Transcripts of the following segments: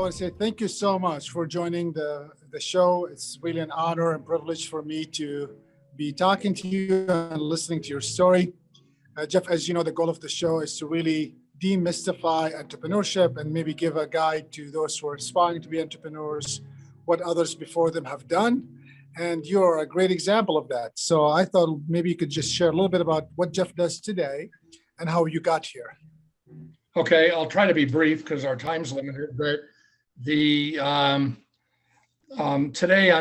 want to say thank you so much for joining the show. It's really an honor and privilege for me to be talking to you and listening to your story. Jeff, as you know, the goal of the show is to really demystify entrepreneurship and maybe give a guide to those who are aspiring to be entrepreneurs, what others before them have done. And you're a great example of that. So I thought maybe you could just share a little bit about what Jeff does today and how you got here. Okay, I'll try to be brief because our time's limited, but today I'm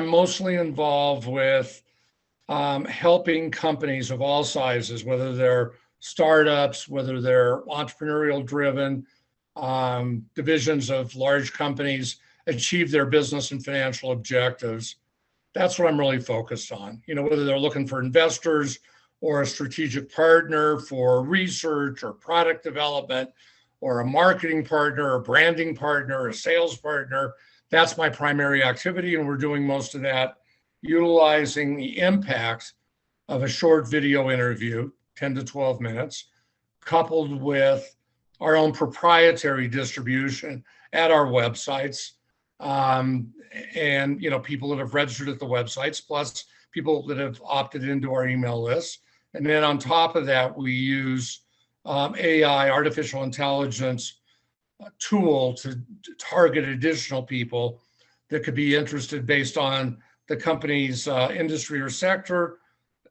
mostly involved with helping companies of all sizes, whether they're startups, whether they're entrepreneurial driven, divisions of large companies achieve their business and financial objectives. That's what I'm really focused on. You know, whether they're looking for investors or a strategic partner for research or product development or a marketing partner, a branding partner, a sales partner, that's my primary activity. And we're doing most of that utilizing the impact of a short video interview, 10 to 12 minutes, coupled with our own proprietary distribution at our websites. And, you know, people that have registered at the websites, plus people that have opted into our email list. And then on top of that, we use AI, artificial intelligence tool to target additional people that could be interested based on the company's industry or sector,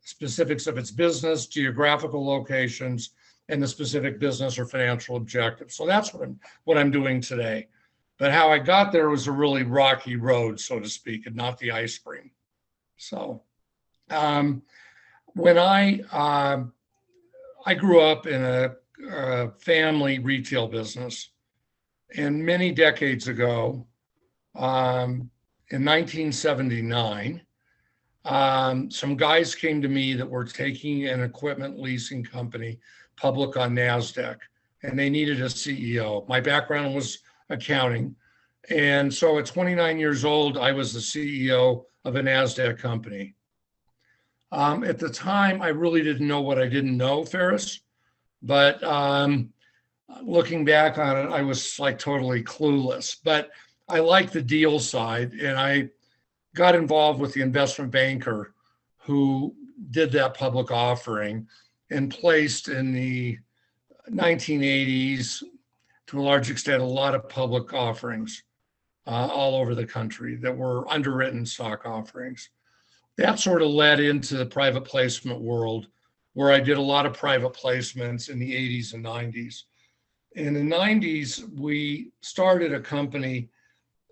specifics of its business, geographical locations, and the specific business or financial objectives. So that's what I'm doing today. But how I got there was a really rocky road, so to speak, and not the ice cream. So when I grew up in a family retail business, and many decades ago, in 1979, some guys came to me that were taking an equipment leasing company public on NASDAQ, and they needed a CEO. My background was accounting. And so at 29 years old, I was the CEO of a NASDAQ company. At the time, I really didn't know what I didn't know, Faris, but looking back on it, I was like totally clueless. But I liked the deal side, and I got involved with the investment banker who did that public offering and placed in the 1980s, to a large extent, a lot of public offerings all over the country that were underwritten stock offerings. That sort of led into the private placement world, where I did a lot of private placements in the 80s and 90s. In the 90s, we started a company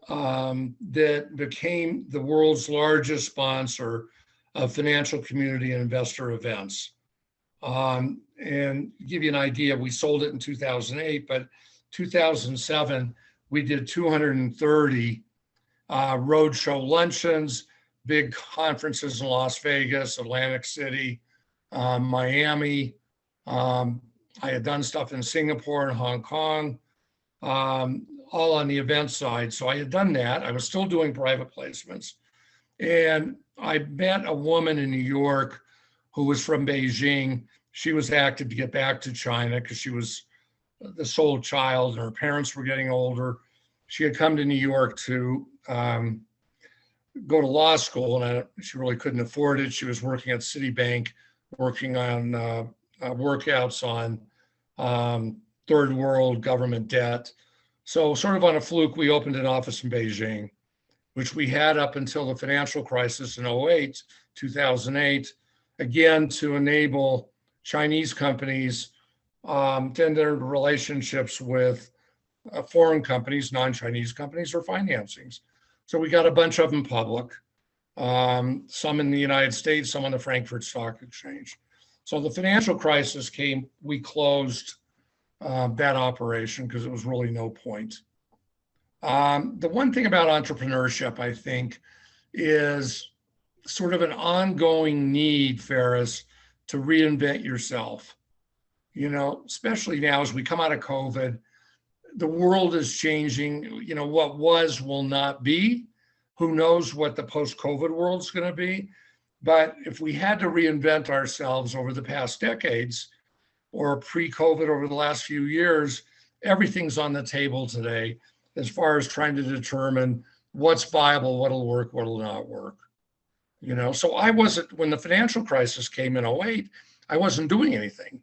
that became the world's largest sponsor of financial community and investor events. And to give you an idea, we sold it in 2008, but 2007, we did 230 roadshow luncheons, big conferences in Las Vegas, Atlantic City, Miami. I had done stuff in Singapore and Hong Kong, all on the event side. So I had done that. I was still doing private placements. And I met a woman in New York who was from Beijing. She was active to get back to China because she was the sole child and her parents were getting older. She had come to New York to go to law school, and she really couldn't afford it. She was working at Citibank, working on workouts on third world government debt. So sort of on a fluke, we opened an office in Beijing, which we had up until the financial crisis in 2008, again, to enable Chinese companies to enter relationships with foreign companies, non-Chinese companies, or financings. So we got a bunch of them public, some in the United States, some on the Frankfurt Stock Exchange. So the financial crisis came, we closed that operation because it was really no point. The one thing about entrepreneurship, I think, is sort of an ongoing need, Faris, to reinvent yourself. You know, especially now as we come out of COVID, the world is changing. You know, what was will not be. Who knows what the post-COVID world's going to be? But if we had to reinvent ourselves over the past decades or pre-COVID over the last few years, everything's on the table today. as far as trying to determine what's viable, what'll work, what'll not work. So I wasn't, when the financial crisis came in '08, I wasn't doing anything.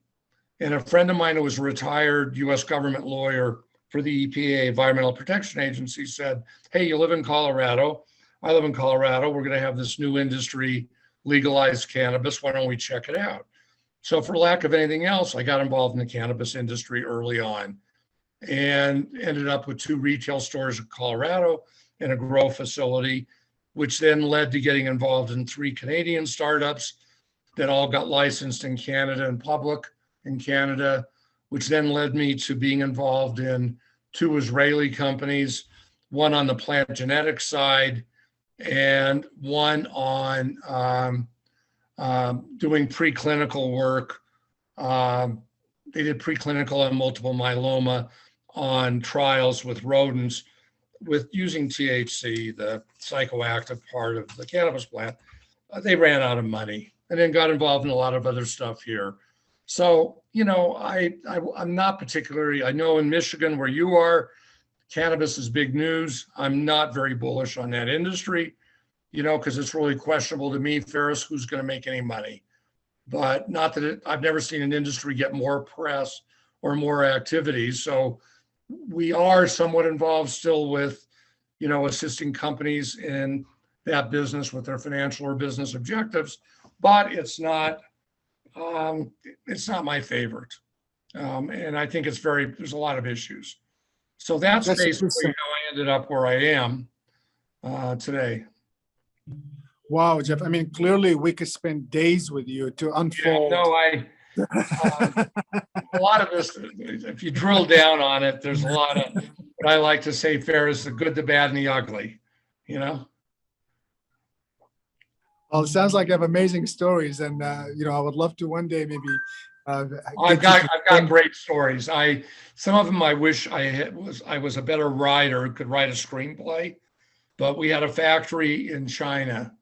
And a friend of mine who was a retired US government lawyer for the EPA, Environmental Protection Agency, said, hey, you live in Colorado. I live in Colorado. We're going to have this new industry, legalized cannabis. Why don't we check it out? So for lack of anything else, I got involved in the cannabis industry early on and ended up with 2 retail stores in Colorado and a grow facility, which then led to getting involved in 3 Canadian startups that all got licensed in Canada and public in Canada, which then led me to being involved in 2 Israeli companies, one on the plant genetics side and one on doing preclinical work. They did preclinical on multiple myeloma on trials with rodents with using THC, the psychoactive part of the cannabis plant. They ran out of money and then got involved in a lot of other stuff here. So, I'm not particularly, I know in Michigan where you are, cannabis is big news. I'm not very bullish on that industry, because it's really questionable to me, Faris, who's going to make any money. But not that I've never seen an industry get more press or more activities. So we are somewhat involved still with, assisting companies in that business with their financial or business objectives, but it's not my favorite. And I think there's a lot of issues. So that's basically how I ended up where I am today. Wow, Jeff. I mean, clearly we could spend days with you to unfold. A lot of this, if you drill down on it, there's a lot of what I like to say, Faris, the good, the bad, and the ugly, Well, it sounds like you have amazing stories, and I would love to one day maybe. I've got great stories. Some of them I wish I was a better writer, could write a screenplay, but we had a factory in China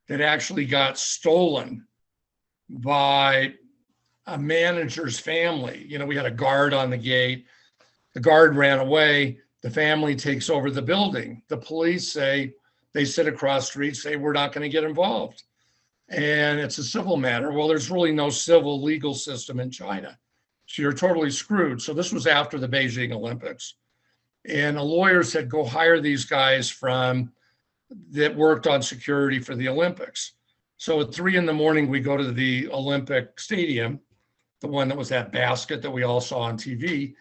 that actually got stolen by a manager's family. We had a guard on the gate. The guard ran away. The family takes over the building. The police say, they sit across the street, say, we're not going to get involved. And it's a civil matter. Well, there's really no civil legal system in China. So you're totally screwed. So this was after the Beijing Olympics. And a lawyer said, go hire these guys that worked on security for the Olympics. So at 3 a.m, we go to the Olympic Stadium, the one that was that basket that we all saw on TV.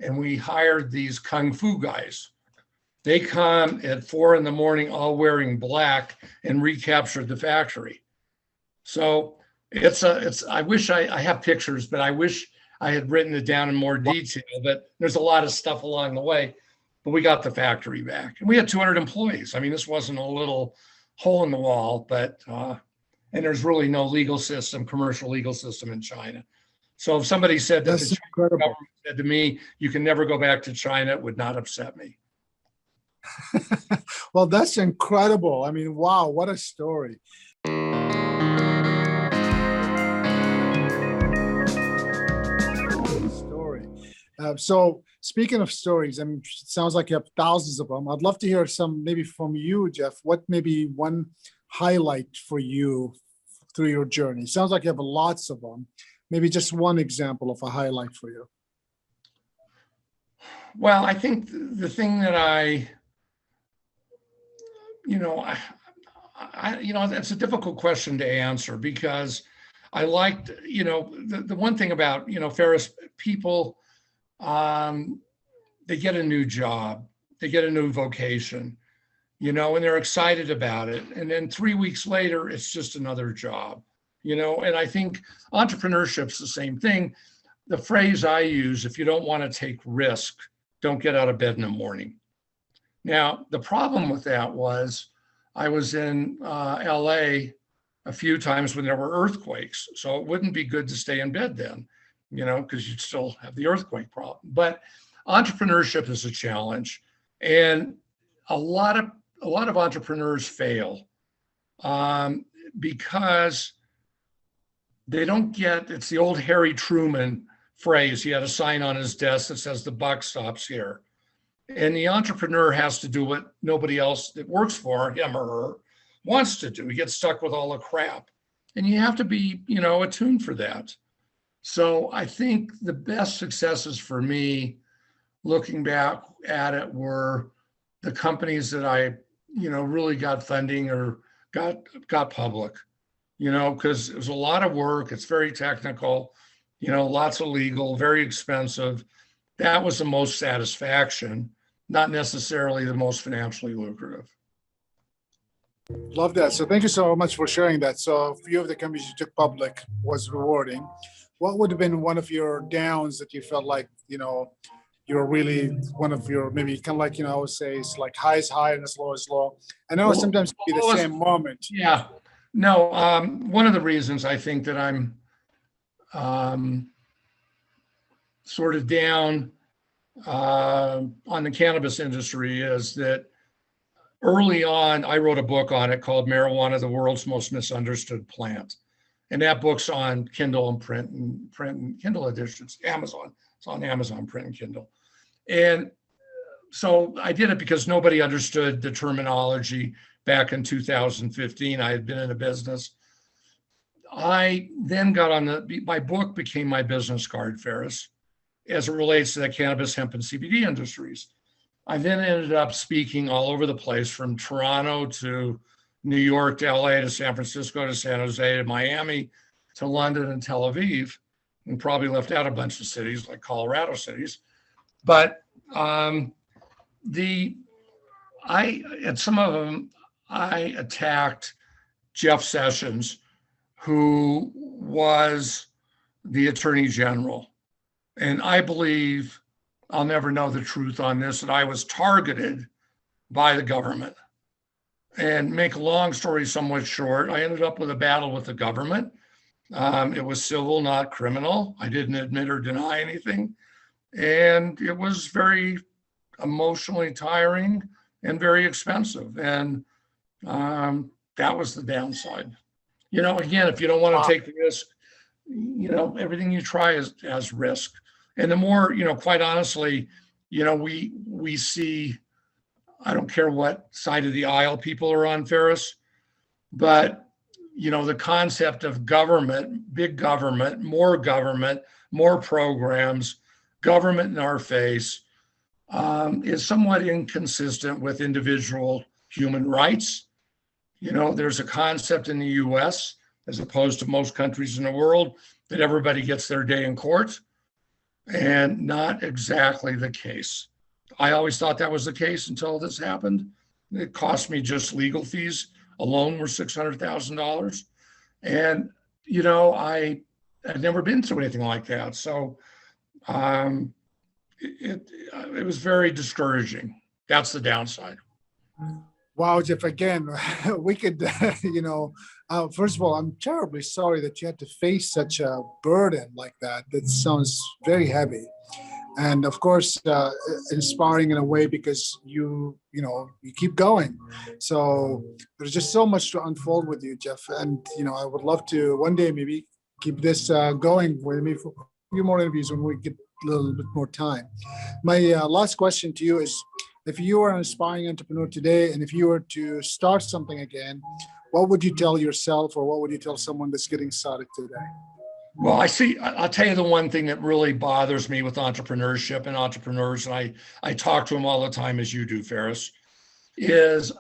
And we hired these Kung Fu guys. They come at 4 a.m, all wearing black, and recaptured the factory. So I wish I have pictures, but I wish I had written it down in more detail, but there's a lot of stuff along the way, but we got the factory back and we had 200 employees. I mean, this wasn't a little hole in the wall, but, and there's really no legal system, commercial legal system in China. So if somebody said that the Chinese government said to me, you can never go back to China, it would not upset me. Well, that's incredible. I mean, wow, what a story. So speaking of stories, I mean, it sounds like you have thousands of them. I'd love to hear some maybe from you, Jeff. What maybe one highlight for you through your journey? Sounds like you have lots of them. Maybe just one example of a highlight for you. Well, I think the thing that that's a difficult question to answer because I liked, the one thing about, Faris, people, they get a new job, they get a new vocation, and they're excited about it. And then 3 weeks later, it's just another job, and I think entrepreneurship's the same thing. The phrase I use, if you don't want to take risk, don't get out of bed in the morning. Now, the problem with that was I was in LA a few times when there were earthquakes. So it wouldn't be good to stay in bed then, because you'd still have the earthquake problem. But entrepreneurship is a challenge. And a lot of entrepreneurs fail because they don't get, it's the old Harry Truman phrase. He had a sign on his desk that says the buck stops here. And the entrepreneur has to do what nobody else that works for him or her wants to do. He gets stuck with all the crap. And you have to be, attuned for that. So I think the best successes for me, looking back at it, were the companies that I, really got funding or got public, because it was a lot of work. It's very technical, lots of legal, very expensive. That was the most satisfaction, not necessarily the most financially lucrative. Love that. So thank you so much for sharing that. So a few of the companies you took public was rewarding. What would have been one of your downs that you felt like, you're really one of your, maybe kind of like, I would say it's like high is high and as low is low. I know sometimes it can be the same moment. Yeah. No, one of the reasons I think that I'm sort of down on the cannabis industry is that early on, I wrote a book on it called Marijuana, the World's Most Misunderstood Plant. And that book's on Kindle and print and Kindle editions, Amazon. It's on Amazon, print and Kindle. And so I did it because nobody understood the terminology back in 2015. I had been in a business. I then got on my book became my business card, Faris, as it relates to the cannabis, hemp, and CBD industries. I then ended up speaking all over the place, from Toronto to New York to LA to San Francisco to San Jose to Miami to London and Tel Aviv, and probably left out a bunch of cities like Colorado cities. But at some of them, I attacked Jeff Sessions, who was the Attorney General. And I believe, I'll never know the truth on this, that I was targeted by the government. And make a long story somewhat short, I ended up with a battle with the government. It was civil, not criminal. I didn't admit or deny anything. And it was very emotionally tiring and very expensive. And that was the downside. Again, if you don't want to take the risk, everything you try has risk. And the more, quite honestly, we see, I don't care what side of the aisle people are on, Faris, but, the concept of government, big government, more programs, government in our face, is somewhat inconsistent with individual human rights. There's a concept in the US, as opposed to most countries in the world, that everybody gets their day in court, and not exactly the case. I always thought that was the case until this happened. It cost me just legal fees alone were $600,000. And, I'd never been through anything like that. So it was very discouraging. That's the downside. Wow, Jeff, again, we could, first of all, I'm terribly sorry that you had to face such a burden like that. That sounds very heavy. And of course, inspiring in a way because you keep going. So there's just so much to unfold with you, Jeff. And, I would love to one day maybe keep this going with me for a few more interviews when we get a little bit more time. My last question to you is, if you were an aspiring entrepreneur today, and if you were to start something again, what would you tell yourself, or what would you tell someone that's getting started today? Well, I'll tell you the one thing that really bothers me with entrepreneurship and entrepreneurs, and I talk to them all the time, as you do, Faris, is,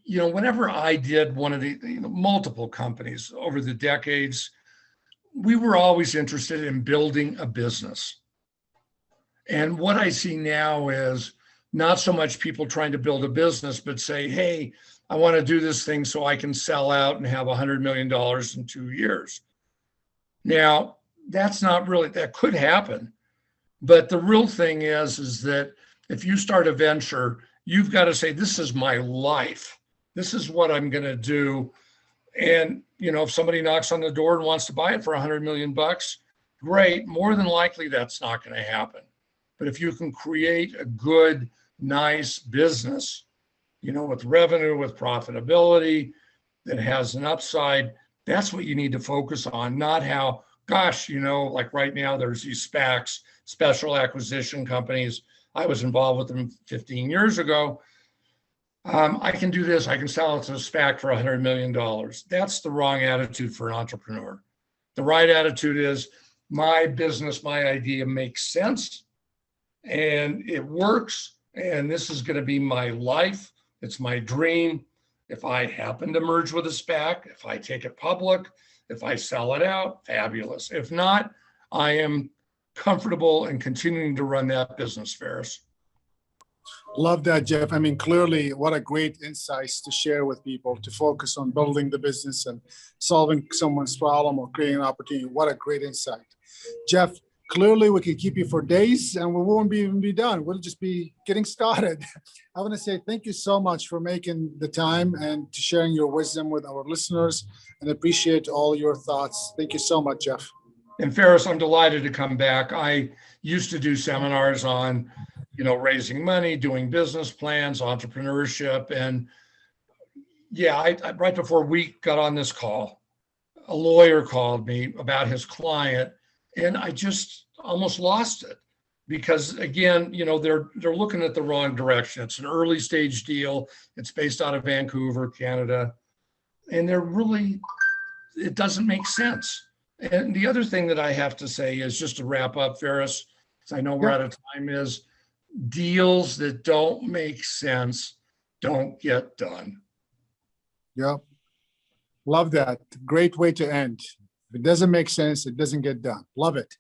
whenever I did one of the multiple companies over the decades, we were always interested in building a business. And what I see now is not so much people trying to build a business, but say, hey, I want to do this thing so I can sell out and have $100 million in 2 years. Now, that's not really, that could happen. But the real thing is that if you start a venture, you've got to say, this is my life. This is what I'm going to do. And, if somebody knocks on the door and wants to buy it for $100 million, great. More than likely, that's not going to happen. But if you can create a good, nice business, with revenue, with profitability, that has an upside, that's what you need to focus on, not how, gosh, like right now there's these SPACs, special acquisition companies. I was involved with them 15 years ago. I can do this. I can sell it to a SPAC for $100 million. That's the wrong attitude for an entrepreneur. The right attitude is my business, my idea makes sense and it works. And this is going to be my life. It's my dream. If I happen to merge with a SPAC, if I take it public, if I sell it out, fabulous. If not, I am comfortable in continuing to run that business, Faris. Love that, Jeff. I mean, clearly, what a great insights to share with people, to focus on building the business and solving someone's problem or creating an opportunity. What a great insight. Jeff, clearly we can keep you for days and we won't even be done. We'll just be getting started. I want to say thank you so much for making the time and to sharing your wisdom with our listeners, and appreciate all your thoughts. Thank you so much, Jeff. And Faris, I'm delighted to come back. I used to do seminars on, raising money, doing business plans, entrepreneurship. And yeah, I right before we got on this call, a lawyer called me about his client, and I just almost lost it because, again, they're looking at the wrong direction. It's an early stage deal. It's based out of Vancouver, Canada, and it doesn't make sense. And the other thing that I have to say is, just to wrap up, Faris, because I know we're out of time, is deals that don't make sense don't get done. Yeah. Love that. Great way to end. If it doesn't make sense, it doesn't get done. Love it.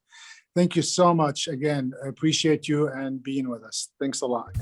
Thank you so much. Again, I appreciate you and being with us. Thanks a lot.